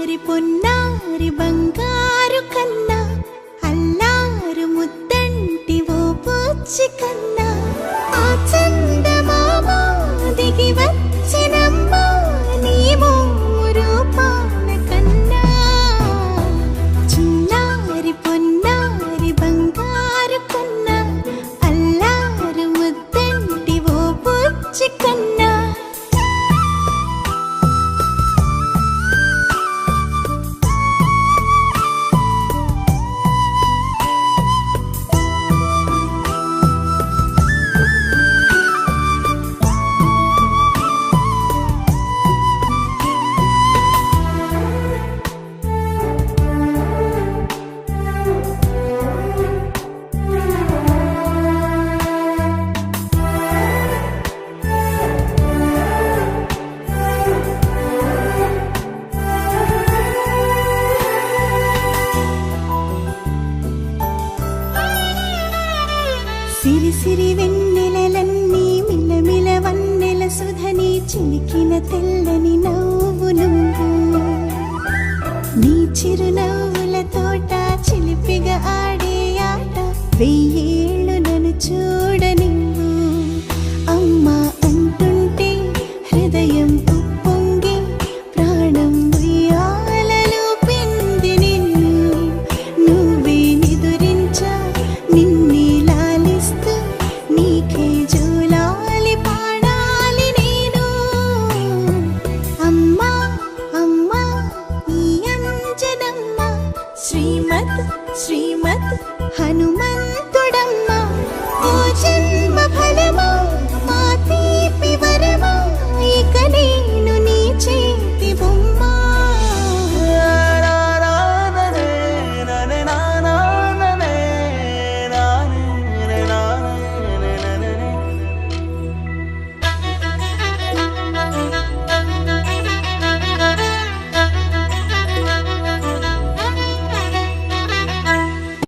చిన్నారి పొన్నారి బంగారు కన్నా అల్లారు ముద్దంటి ఓ పుచ్చి కన్నా ఆ చందమామ దిగి వచ్చినమ్మ నీ రూపాల కన్నా చిన్నారి పొన్నారి బంగారు కన్నా అల్లారు ముద్దంటి ఓ పుచ్చి కన్నా సిరి సిరి వెన్నెలలన్నీ మిలమిల వన్నెల సుధని చిలికిన తెల్లని నవ్వు నువ్వు నీ చిరునవ్వుల తోట చిలిపిగా ఆడే ఆట వెయ్యేళ్ళు నన్ను చూడ